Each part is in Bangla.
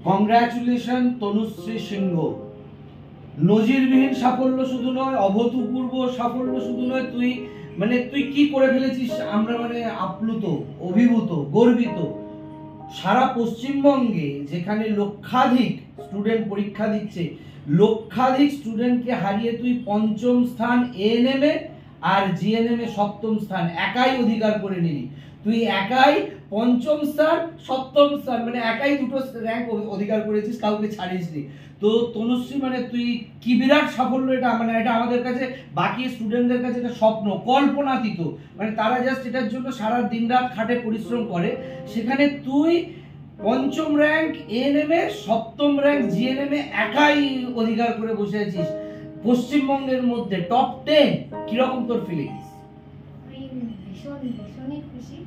কংগ্রাচুলেশন তনুশ্রী সিংহ। নজিরবিহীন সাফল্য শুধু নয়, অভূতপূর্ব সাফল্য শুধু নয়, তুই কি করে ফেলেছিস, আমরা আপ্লুত, অভিভূত, গর্বিত। সারা পশ্চিমবঙ্গে যেখানে লক্ষাধিক স্টুডেন্ট পরীক্ষা দিচ্ছে, লক্ষাধিক স্টুডেন্টকে হারিয়ে তুই পঞ্চম স্থান এএনএম এ আর জিএনএম এ সপ্তম স্থান একাই অধিকার করে নিলি। তুই একাই পঞ্চম স্থান, সপ্তম স্থান, একাই দুটো র্যাঙ্ক অধিকার করেছিস, কাউকে ছাড়িসনি। তো তনুশ্রী তুই কি বিরাট সাফল্য এটা। এটা আমাদের কাছে, বাকি স্টুডেন্টদের কাছে এটা স্বপ্ন, কল্পনাতীত। তারা জাস্ট এটার জন্য সারা দিন রাত খাটে, পরিশ্রম করে। সেখানে তুই পঞ্চম র্যাঙ্ক এএনএম এ, সপ্তম র্যাঙ্ক জিএনএম এ একাই অধিকার করে বসে আছিস পশ্চিমবঙ্গের মধ্যে টপ 10। কিরকম তোর ফিলিংস? ভীষণই খুশি।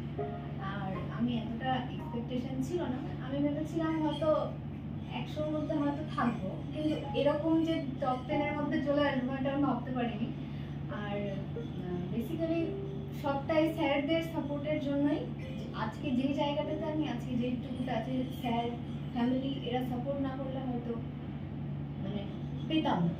আর আমি এতটা এক্সপেকটেশন ছিল না। আমি ভেবেছিলাম হয়তো 100-র মধ্যে হয়তো থাকবো, কিন্তু এরকম যে টপ 10-এর মধ্যে চলে আসবো এটা আমি ভাবতে পারিনি। আর বেসিক্যালি সবটাই স্যারদের সাপোর্টের জন্যই। আজকে যে জায়গাটাতে আমি আছি, যেটুকুটা আছে, স্যার, ফ্যামিলি এরা সাপোর্ট না করলে হয়তো পেতাম না।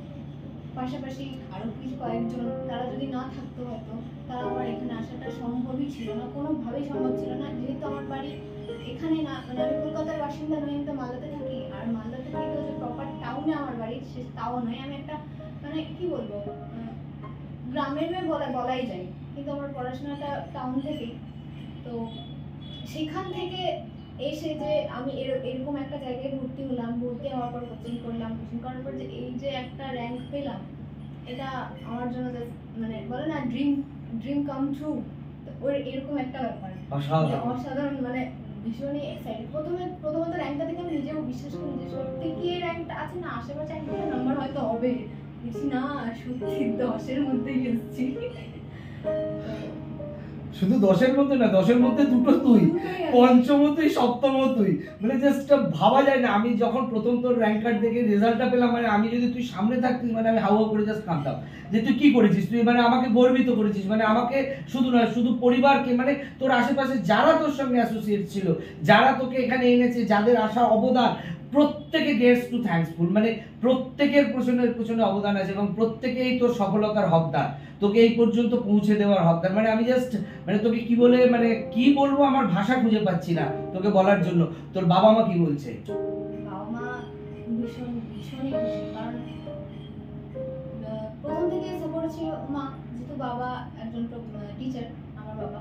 পাশাপাশি আরও কয়েকজন তারা যদি না থাকতো হয়তো তারা আমার এখানে আসাটা সম্ভবই ছিল না, কোনোভাবেই সম্ভব ছিল না। যেহেতু আমার বাড়ি এখানে না, আমি কলকাতার বাসিন্দা নই, আমি তো মালদাতে থাকি। আর মালদা থেকে যে প্রপার টাউনে আমার বাড়ি, সে তাও নয়। আমি একটা কি বলবো, গ্রামের মেয়ে বলাই যায়, কিন্তু আমার পড়াশোনাটা টাউন থেকেই। তো সেখান থেকে এসে যে আমি এরকম একটা জায়গায় ভর্তি হলাম, ভর্তি হওয়ার পর কোচিং করলাম, কোচিং করার পর যে এই যে একটা র্যাঙ্ক পেলাম, এটা আমার জন্য বলে না ড্রিম কাম ট্রু, ওর এরকম একটা ব্যাপার। অসাধারণ, ভীষণই এক্সাইটেড। প্রথমত র্যাঙ্কটা দেখে আমি নিজেও বিশ্বাস করি যে সত্যি কি এই র্যাঙ্কটা আছে, না আশেপাশে একটা নাম্বার হয়তো হবে, দেখছি না সত্যি 10-এর মধ্যেই এসেছি। শুধু 10-এর মধ্যে না, 10-এর মধ্যে দুটো তুই, পঞ্চম তুই, সপ্তম তুই, জাস্ট ভাবা যায় না। আমি যখন প্রথম তোর র্যাঙ্ক কার্ড দেখে রেজাল্টটা পেলাম, আমি যদি তুই সামনে থাকতিস, আমি হাওয়া করে জাস্ট কাঁদতাম যে তুই কি করেছিস। তুই আমাকে গর্বিত করেছিস, আমাকে শুধু নয়, শুধু পরিবারকে, তোর আশেপাশে যারা তোর সঙ্গে অ্যাসোসিয়েট ছিল, যারা তোকে এখানে এনেছে, যাদের আশা অবদান, প্রত্যেকে গেটস টু থ্যাঙ্কসফুল। প্রত্যেকের পেছনে অবদান আছে এবং প্রত্যেকেই তোর সফলতার হকদার, তোকে এই পর্যন্ত পৌঁছে দেওয়ার হকদার। আমি জাস্ট তোকে কি বলে কি বলবো, আমার ভাষা খুঁজে পাচ্ছি না তোকে বলার জন্য। তোর বাবা মা কি বলছে? বাবা মা ভীষণই খুশি, কারণ প্রথম থেকে সাপোর্ট ছিল মা, যেহেতু বাবা একজন টিচার, আমার বাবা।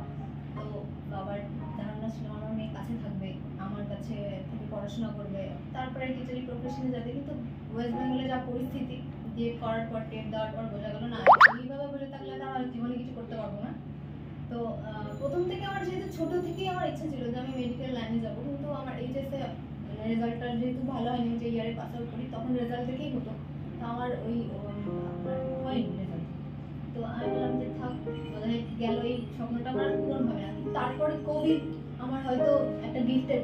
তো বাবার ধারণা ছিল আমার মেয়ে কাছে থাকবে, আমার কাছে থেকে পড়াশোনা করবে, তারপরে টিচারি প্রফেশনে যাবে। কিন্তু ওয়েস্ট বেঙ্গলে যা পরিস্থিতি, দিয়ে করার পর টেট দেওয়ার পর বোঝা গেল না, এইভাবে বসে থাকলে তার জীবনে কিছু করতে পারবো না। তো প্রথম থেকে আমার যেহেতু ছোট থেকেই আমার ইচ্ছা ছিল যে আমি মেডিকেল লাইনে যাবো, কিন্তু আমার এইচএসে রেজাল্টটা যেহেতু ভালো হয়নি, যে ইয়ারে পাস আউট করি তখন রেজাল্ট থেকেই হতো, তো আমার ওই হয়নি রেজাল্ট। তো আমি বললাম যে থাক, গেল এই স্বপ্নটা আমার পূরণ হবে না। তারপরে কোভিড আমার হয়তো একটা গিফটেড,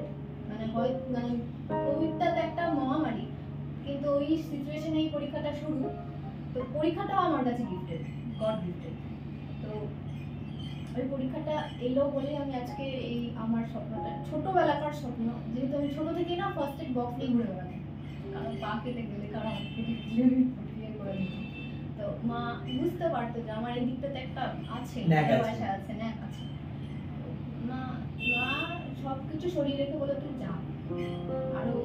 কোভিডটা তো একটা মহামারী, কিন্তু ওই সিচুয়েশনে এই পরীক্ষাটা শুরু, তো পরীক্ষাটাও আমার কাছে গিফটেড, গড গিফটেড। তো ওই পরীক্ষাটা এলো বলে আমি আজকে এই আমার স্বপ্নটা, ছোটবেলাকার স্বপ্ন, যেহেতু আমি ছোট থেকেই না ফার্স্ট এড বক্স নিয়ে ঘুরে বেড়াতাম, কারণ পা কেটে গেলে, কারণ হাত কেটে গেলে ফুটিয়ে করে দিত। তো মা বুঝতে পারতো যে আমার এই দিকটাতে একটা আছে, ভালোবাসা আছে, ন্যাক আছে। মা সবকিছু সরিয়ে রেখে বলে তুই যা, আরো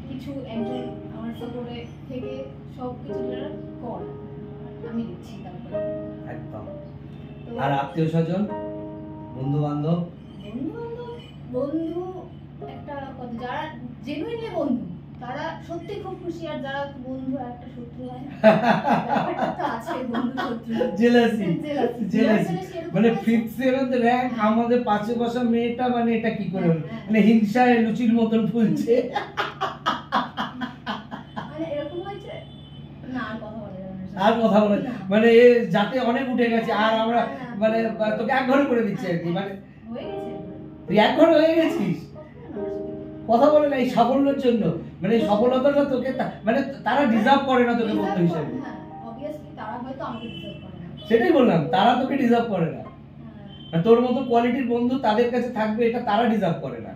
কিছু একজন আমার সাপোর্টে থেকে সবকিছু কর, আমি দিচ্ছি। তারপরে একদম। আর আত্মীয় স্বজন, বন্ধু বান্ধব একটা কথা, যারা জেনুইনলি বন্ধু তারা সত্যি খুব খুশি, আর যারা বন্ধু একটা শত্রু হয় ব্যাপারটা তো আছে, বন্ধু শত্রু, জেলাসি 5th 7th র‍্যাঙ্ক, আমাদের পাশে বসা মেয়েটা এটা কি করে হলো, হিংসায় লুচির মতন ফুলছে। এরকম হয়েছে না, আর কথা বলে যাতে অনেক উঠে গেছে, আর আমরা তোকে এক ঘরে করে দিচ্ছে আর কি, তুই এক ঘরে হয়ে গেছিস, কথা বলে না এই সাফল্যের জন্য, সফলতাটা তোকে তারা ডিজার্ভ করে না তোকে বন্ধু হিসেবে। সেটাই বললাম, তারা তোকে ডিজার্ভ করে না, তোর মতো কোয়ালিটির বন্ধু তাদের কাছে থাকবে, এটা তারা ডিজার্ভ করে না।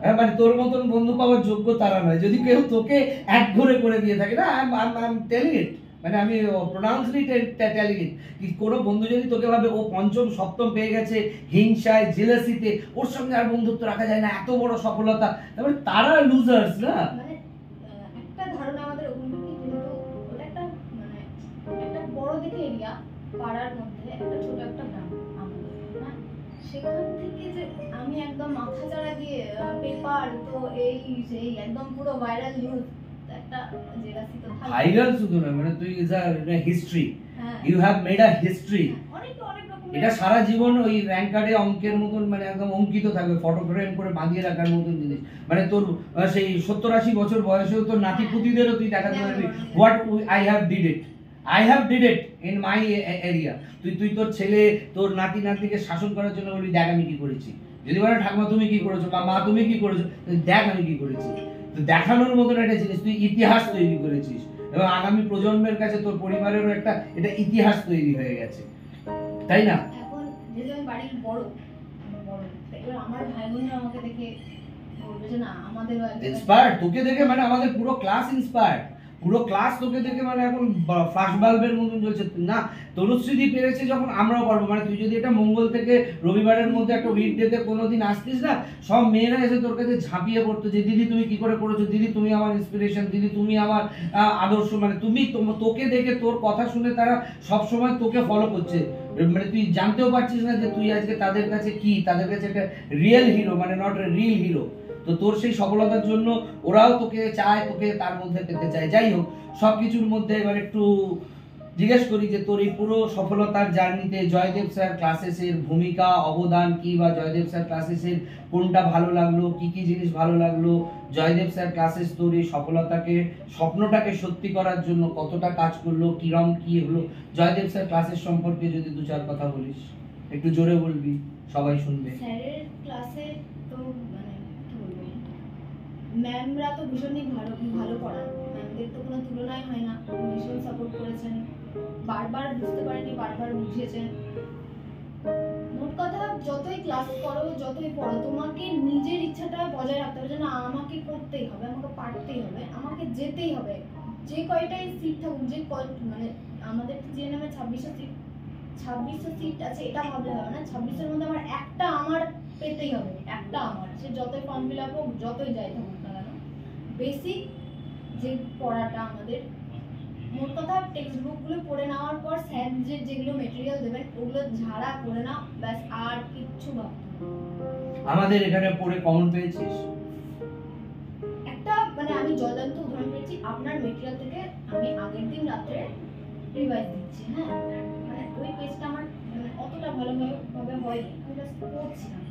হ্যাঁ, মানে তোর মতন বন্ধু পাওয়ার যোগ্য তারা নয়, যদি কেউ তোকে এক ঘরে করে দিয়ে থাকে না, আই এম টেলিং ইট, মানে আমি প্রোনাউন্সলি টেলিং ইট, কি কোনো বন্ধু যদি তোকে ভাবে ও পঞ্চম সপ্তম পেয়ে গেছে হিংসায় জেলাসিতে, ওর সঙ্গে আর বন্ধুত্ব রাখা যায় না, এত বড় সফলতা, তারপরে তারা লুজার্স না। মানে একটা ধারণা আমাদের ওখান থেকে, যেহেতু ওটা একটা মানে একটা বড় দেখে এরিয়া, পাড়ার মধ্যে একটা ছোট একটা গ্রাম আমাদের, হ্যাঁ, সেখান থেকে যে আমি একদম মাথা চাড়া দিয়ে পেপার তো এই সেই একদম পুরো ভাইরাল নিউজ, একটা জেলাসি তো থাকবে। ভাইরাল শুধু না, মানে তুই ইজ আ হিস্ট্রি, হ্যাঁ, you have made a history, অনেক অনেক রকমের এটা সারা জীবন ওই র্যাঙ্ক কার্ডে অঙ্কের মতন মানে একদম অঙ্কিত থাকবে, ফটো ফ্রেম করে বাঁধিয়ে রাখার মতন জিনিস, মানে তোর সেই 70-80 বছর বয়সেও তোর নাতি পুতিদেরও তুই দেখাতে পারবি what I have did it, I have did it in my area. তুই তোর ছেলে তোর নাতি নাতনিকে শাসন করার জন্য বলি দেখ আমি কি করেছি, যদি বলে ঠাকুমা তুমি কি করেছো বা মা তুমি কি করেছো, দেখ আমি কি করেছি, তো দেখানোর মতন একটা জিনিস, তুই ইতিহাস তৈরি করেছিস এবং আগামী প্রজন্মের কাছে তোর পরিবারেরও একটা এটা ইতিহাস তৈরি হয়ে গেছে, তাই না? এখন যেহেতু আমি বাড়ির বড়, আমার বড়, এবার আমার ভাই বোনরা আমাকে দেখে বলবে যে না আমাদেরও একজন ইন্সপায়ার্ড, তোকে দেখে মানে আমাদের পুরো ক্লাস ইন্সপায়ার্ড, পুরো ক্লাস তোকে দেখে মানে এখন ফ্ল্যাশ বাল্বের মতন জ্বলছে না। তনুশ্রীদি পেরেছে যখন আমরাও পারবো, মানে তুই যদি এটা মঙ্গল থেকে রবিবারের মধ্যে একটা উইক ডেতে কোনোদিন আসতিস না, সব মেয়েরা এসে তোর কাছে ঝাঁপিয়ে পড়তো যে দিদি তুমি কি করে করেছো, দিদি তুমি আমার ইন্সপিরেশন, দিদি তুমি আমার আদর্শ, মানে তুমি তোকে দেখে তোর কথা শুনে তারা সব সময় তোকে ফলো করছে, মানে তুই জানতেও পারছিস না যে তুই আজকে তাদের কাছে কি, তাদের কাছে একটা রিয়েল হিরো, মানে নট রিয়েল হিরো। তো তোর সেই সফলতার জন্য ওরাও তোকে চায়, তোকে তার মধ্যে পেতে চায়। যাই হোক, সবকিছুর মধ্যে এবার একটু জিজ্ঞেস করি যে তোর এই পুরো সফলতার জার্নিতে জয়দেব স্যার ক্লাসেসের ভূমিকা অবদান কি, বা জয়দেব স্যার ক্লাসেসের কোনটা ভালো লাগলো, কি কি জিনিস ভালো লাগলো, জয়দেব স্যার ক্লাসেস তোর এই সফলতাকে স্বপ্নটাকে সত্যি করার জন্য কতটা কাজ করলো, কিরম কি হলো, জয়দেব স্যার ক্লাসেস সম্পর্কে যদি দু চার কথা বলিস, একটু জোরে বলবি, সবাই শুনবে। স্যারের ক্লাসে তো মানে কি বলবো, ম্যামরা তো ভীষণই ভালো ভালো পড়ান, ম্যামদের তো কোনো তুলনাই হয় না, ভীষণ সাপোর্ট করেছেন, বারবার বুঝতে পারেনি বারবার বুঝিয়েছেন। মোট কথা যতই ক্লাস করো যতই পড়ো, তোমাকে নিজের ইচ্ছাটা বজায় রাখতে হবে যে না আমাকে করতেই হবে, আমাকে পারতেই হবে, আমাকে যেতেই হবে, যে কয়টাই সিট থাকুক, যে মানে আমাদের জিএনএম এ 2600 সিট আছে, এটা ভাবলে হবে না, 2600-এর মধ্যে আমার একটা আমার পেতেই হবে, একটা আমার, সে যতই ফর্ম ফিল আপ হোক যতই যাই থাকুক না কেন, বেসিক যে পড়াটা আমাদের, মোট কথা টেক্সট বুকগুলো পড়ে নেওয়ার পর স্যার যেগুলো মেটেরিয়াল দেবেন ওগুলো ঝাড়া করে নাও, ব্যাস আর কিচ্ছু ভাবতে হবে না। আমাদের এখানে পড়ে কমন পেয়েছিস? একটা মানে আমি জ্বলন্ত উদাহরণ পেয়েছি, আপনার মেটেরিয়াল থেকে আমি আগের দিন রাত্রে রিভাইজ দিচ্ছি, হ্যাঁ, মানে ওই পেজটা আমার মানে অতটা ভালোভাবে হয়নি, আমি জাস্ট পড়ছিলাম,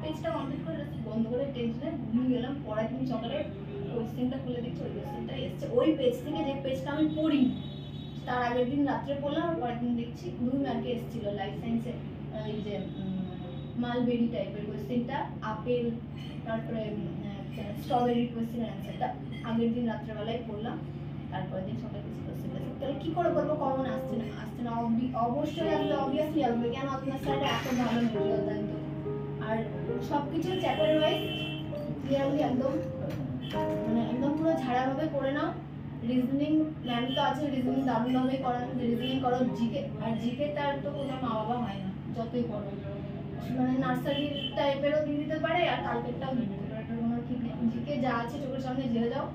পেজটা কমপ্লিট করে জাস্ট বন্ধ করে টেনশনে ঘুমিয়ে গেলাম, পরের দিন সকালে কোয়েশ্চেনটা খুলে দেখছি ওই কোয়েশ্চেনটা এসছে ওই পেজ থেকে, যে পেজটা আমি পড়িনি তার আগের দিন রাত্রে পড়লাম, আর পরের দিন দেখছি 2 মার্কে এসেছিল লাইফ সায়েন্সে, এই যে মালবেরি টাইপের কোয়েশ্চেনটা, আপেল তারপরে স্ট্রবেরির কোয়েশ্চেনের অ্যান্সারটা আগের দিন রাত্রেবেলায় পড়লাম, তারপরের দিন সকালে কিছু কোয়েশ্চেন, তাহলে কি করে বলবো কমন আসছে না, অবশ্যই আসবে, অবভিয়াসলি আসবে, কেন আপনার স্যার এত ভালো মেটেরিয়াল দেন তো, আর সবকিছু চ্যাপ্টার ওয়াইজ ক্লিয়ারলি একদম মানে একদম পুরো ঝাড়াভাবে করে নাও। রিজনিং ম্যাম তো আছে, রিজনিং দারুণভাবে করান, রিজনিং করো, জিকে, আর জিকে তার তো কোনো মা বাবা হয় না, যতই করো মানে নার্সারি টাইপেরও দিয়ে দিতে পারে আর কালকেরটাও দিয়ে দিতে পারে, এটার কোনো ঠিক নেই, জিকে যা আছে চোখের সামনে জেলে যাও,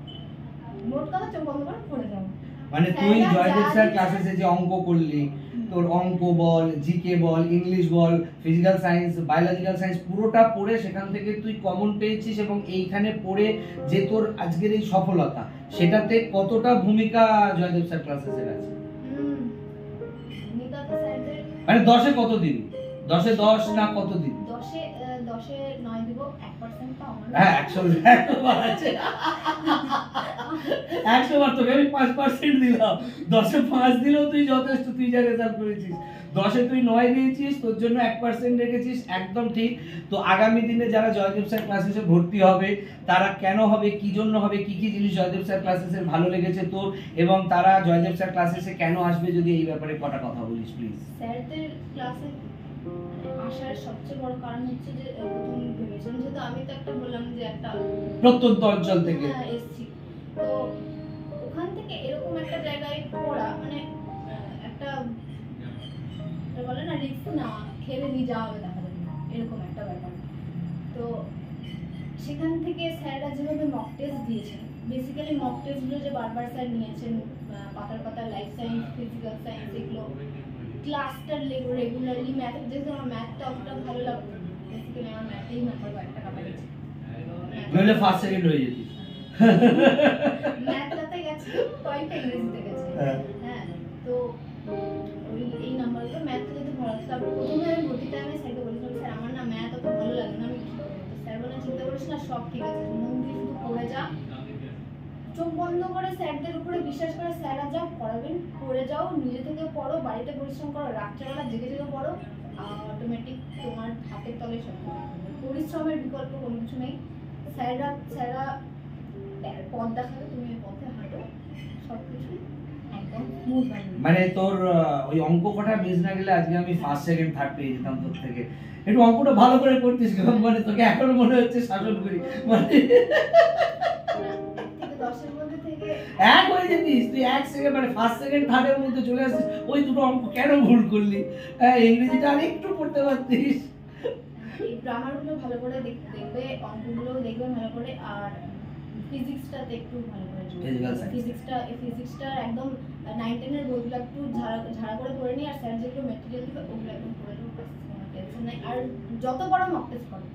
নোট কথা চোখ বন্ধ করে পড়ে যাও। মানে তুই জয়দেব স্যার ক্লাসেসে যে অঙ্ক করলি, তোর অঙ্ক বল, জিকে বল, ইংলিশ বল, ফিজিক্যাল সায়েন্স, বায়োলজিক্যাল সায়েন্স পুরোটা পড়ে সেখান থেকে তুই কমন পেয়েছিস, এবং এইখানে পড়ে যে তোর আজকের এই সফলতা, সেটাতে কতটা ভূমিকা জয়দেব স্যার ক্লাসেসের আছে? ভূমিকা তো স্যারদের মানে 10-এ কত দিন, 10-এ 10 না কত দিন? 10-এ 9 দিব, 1% পাও না, হ্যাঁ 100 বার আছে, 100 বার তোকে আমি 5% দিলাম, 10-এ 5 দিলেও তুই যথেষ্ট, তুই যা রেজাল্ট করেছিস, 10-এ তুই 9 দিয়েছিস, তোর জন্য 1% রেখেছিস, একদম ঠিক। তো আগামী দিনে যারা জয়দেব স্যার ক্লাসেসে ভর্তি হবে তারা কেন হবে, কি জন্য হবে, কি কি জিনিস জয়দেব স্যার ক্লাসেসের ভালো লেগেছে তোর, এবং তারা জয়দেব স্যার ক্লাসেসে কেন আসবে, যদি এই ব্যাপারে কটা কথা বলিস প্লিজ। স্যারদের ক্লাসে আসার সবচেয়ে বড় কারণ হচ্ছে যে প্রথম ভেবেছিলাম, যেহেতু আমি তো একটা বললাম যে একটা প্রত্যন্ত অঞ্চল থেকে এসেছি, তো ওখান থেকে এরকম একটা জায়গায় পড়া মানে একটা বলে না রিস্ক না খেলে নিয়ে যাওয়া হবে দেখা যাবে না, এরকম একটা ব্যাপার। তো সেখান থেকে স্যাররা যেভাবে মক টেস্ট দিয়েছেন, বেসিক্যালি মক টেস্টগুলো যে বারবার স্যার নিয়েছেন, পাতার পাতার লাইফ সায়েন্স, ফিজিক্যাল সায়েন্স, এগুলো ক্লাসটা রেগুলারলি ম্যাথ, যেহেতু আমার ম্যাথটা অতটা ভালো লাগতো, বেসিক্যালি আমার ম্যাথেই নাম্বার একটা কাটা গেছে, নইলে ফার্স্ট সেকেন্ড হয়ে যেতিস। ম্যাথটাতে গেছে, কয়েকটা ইংরেজিতে গেছে। হ্যাঁ, তো ওই এই নাম্বারগুলো ম্যাথটা যদি ভালো লাগতো। তারপর প্রথমে আমি ভর্তি টাইমে স্যারকে বলেছিলাম, স্যার আমার না ম্যাথ অত ভালো লাগে না, আমি কি করবো? তো স্যার বলে, চিন্তা করিস না, সব ঠিক আছে, মন দিয়ে শুধু পড়ে যা, চোখ বন্ধ করে স্যারদের উপরে বিশ্বাস করে, স্যাররা যা পড়াবেন পড়ে যাও, নিজে থেকে পড়ো, বাড়িতে পরিশ্রম করো, রাত্রেবেলা জেগে জেগে পড়ো, অটোমেটিক তোমার হাতের তলে সব কিছু থাকবে। পরিশ্রমের বিকল্প কোনো কিছু নেই। স্যাররা পথ দেখাবে, তুমি ওই পথে হাঁটো, সবকিছু একদম স্মুথ হবে। মানে তোর ওই অঙ্ক কটা মিস না গেলে আজকে আমি ফার্স্ট সেকেন্ড থার্ড পেয়ে যেতাম তোর থেকে। একটু অঙ্কটা ভালো করে করতিস, মানে তোকে এখন মনে হচ্ছে শাসন করি, মানে 10-এর মধ্যে থেকে এক হয়ে যেতিস তুই, এক সেকেন্ড মানে ফার্স্ট সেকেন্ড থার্ডের মধ্যে চলে আসছিস। ওই দুটো অঙ্ক কেন ভুল করলি? ইংরেজিটা আর একটু পড়তে পারতিস। এই গ্রামারগুলো ভালো করে দেখবে, অঙ্কগুলো দেখবে ভালো করে, আর ফিজিক্সটাতে একটু ভালো করে ফিজিক্সটা একদম 9-10 এর বইগুলো একটু ঝাড়া করে পড়ে নিই, আর স্যার যেগুলো ম্যাটেরিয়াল দিবে ওগুলো একদম পড়ে নেবো, কোনো টেনশন নাই। আর যত বড় মক টেস্ট করো,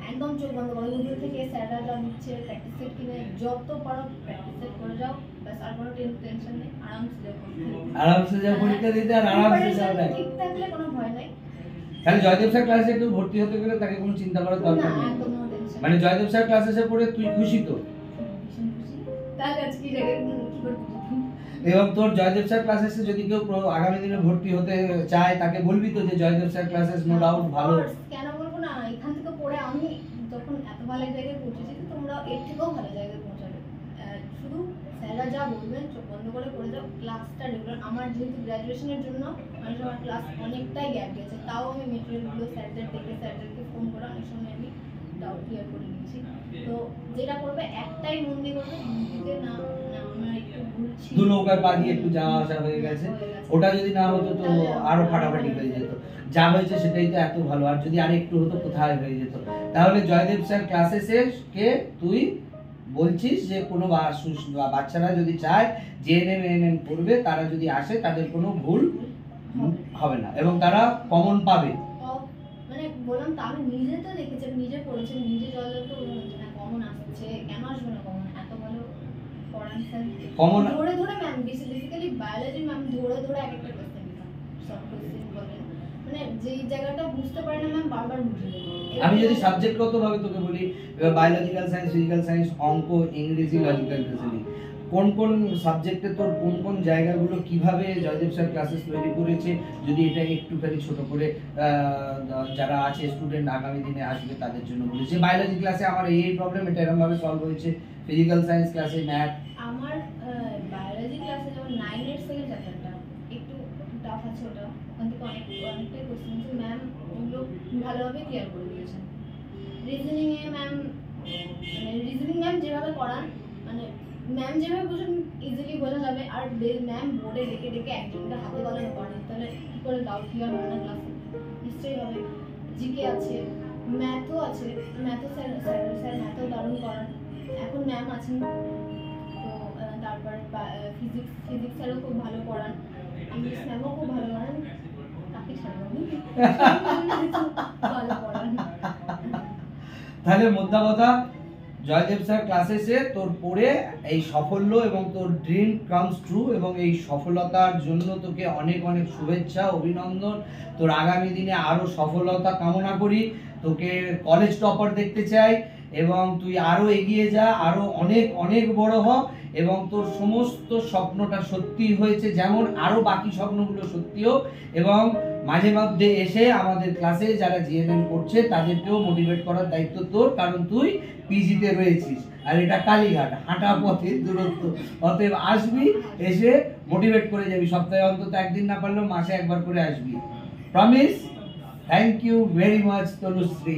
একদম চোখ বন্ধ করো, গুগল থেকে স্যাররা যা দিচ্ছে প্র্যাকটিস সেট কিনে যত পারো প্র্যাকটিস সেট করে যাও, ব্যাস আর কোনো টেনশন নেই, আরামসে যা পরীক্ষা দিতে, আর আরামসে যাবে, ঠিক থাকলে কোনো ভয় নাই। তাহলে জয়দেব স্যার ক্লাসে কেউ ভর্তি হতে গেলে তাকে কোনো চিন্তা করার দরকার নেই, মানে জয়দেব স্যার ক্লাসে পড়ে তুই খুশি তো? তাহলে আজকে কি করতে? এবং তোর জয়দেব স্যার ক্লাসে যদি কেউ আগামী দিনে ভর্তি হতে চায় তাকে বলবি তো যে Joydev sir classes no doubt ভালো। কেন বলবো না, এখান থেকে পড়ে আমি যখন এত ভালো জায়গায় পৌঁছেছি, তো তোমরা এর থেকেও ভালো জায়গায় পৌঁছাবে। শুধু স্যাররা যা বলবেন চোখ বন্ধ করে পড়ে যাও, ক্লাসটা রেগুলার। আমার যেহেতু গ্র্যাজুয়েশনের জন্য মানে আমার ক্লাস অনেকটাই গ্যাপ গেছে, তাও আমি মেটেরিয়ালগুলো স্যারদেরকে ফোন করে অনেক সময় আমি ডাউট ক্লিয়ার করে নিয়েছি। তো যেটা করবে একটাই মন দিয়ে করবে, দিকে না আমার একটু ভুল ছিল, দু নৌকার পা দিয়ে একটু যাওয়া আসা হয়ে গেছে, ওটা যদি না হতো তো আরো ফাটাফাটি হয়ে যেত। যা হয়েছে সেটাই তো এত ভালো, আর যদি আর একটু হতো কোথায় হয়ে যেত। তাহলে জয়দেব স্যার ক্লাসেসে কে তুই বলছিস যে কোনো বাচ্চারা যদি চায় জেএনএম এএনএম করবে, তারা যদি আসে তাদের কোনো ভুল হবে না এবং তারা কমন পাবে। মানে বললাম তো, আমি নিজে তো দেখেছি, আমি নিজে পড়েছি, নিজে জয়দেব কমন আসছে, কেন আসবে না কমন, এত ভালো পড়ান স্যার। কমন ধরে ধরে ম্যাম, বেসিক্যালি বায়োলজি ম্যাম ধরে ধরে এক একটা কোশ্চেন দিতাম, সব কোশ্চেন বলেন, মানে যেই জায়গাটা বুঝতে পারে না ম্যাম বারবার বুঝিয়ে দেবে। আমি যদি সাবজেক্টগত ভাবে তোকে বলি, বায়োলজিক্যাল সায়েন্স, ফিজিক্যাল সায়েন্স, অঙ্ক, ইংরেজি, লজিক্যাল রিজনিং, কোন কোন সাবজেক্টে তোর কোন কোন জায়গাগুলো কিভাবে জয়দেব স্যার ক্লাসেস তৈরি করেছে, যদি এটা একটুখানি ছোট করে যারা আছে স্টুডেন্ট আগামী দিনে আসবে তাদের জন্য বলেছে। বায়োলজি ক্লাসে আমার এই প্রবলেম, এটা এরকম ভাবে সলভ হয়েছে। ফিজিক্যাল সায়েন্স ক্লাসে ম্যাথ, আমার বায়োলজি ক্লাসে যেমন 9-এর সেকেন্ড চ্যাপ্টারটা একটু টাফ আছে, ওটা ওখান থেকে অনেকটাই কোশ্চেন আছে, ম্যাম ওগুলো ভালোভাবে ক্লিয়ার করে দিয়েছেন। রিজনিং এ ম্যাম, মানে রিজনিং ম্যাম যেভাবে করান, মানে ম্যাম যেভাবে বোঝান ইজিলি বোঝা যাবে, আর ম্যাম বোর্ডে ডেকে ডেকে একজনকে হাতে কলমে করান, তাহলে কি করে ডাউট ক্লিয়ার হবে না ক্লাসে? নিশ্চয়ই হবে। জিকে আছে, ম্যাথও আছে, ম্যাথও স্যার ম্যাথও দারুণ করান, এখন ম্যাম আছেন। তো তারপর ফিজিক্স স্যারও খুব ভালো পড়ান, ইংলিশ ম্যামও খুব ভালো পড়ান, তাকে ছাড়বো ভালো পড়ান। তাহলে মোদ্দা কথা, জয়দেব স্যার ক্লাসেসে তোর পড়ে এই সাফল্য এবং তোর ড্রিম কামস ট্রু, এবং এই সফলতার জন্য তোকে অনেক অনেক শুভেচ্ছা, অভিনন্দন। তোর আগামী দিনে আরো সফলতা কামনা করি, তোকে কলেজ টপার দেখতে চাই, এবং তুই আরো এগিয়ে যা, আরো অনেক অনেক বড় হ, এবং তোর সমস্ত স্বপ্নটা সত্যি হয়েছে যেমন আরো বাকি স্বপ্নগুলো সত্যি হোক। এবং মাঝে মধ্যে এসে আমাদের ক্লাসে যারা জিএনএম করছে তাদেরকেও মোটিভেট করার দায়িত্ব তোর, কারণ তুই পিজিতে রয়েছিস আর এটা কালীঘাট, হাঁটা পথের দূরত্ব। অতএব আসবি, এসে মোটিভেট করে যাবি, সপ্তাহে অন্তত একদিন না পারলেও মাসে একবার করে আসবি। Promise? Thank you very much Tanushree.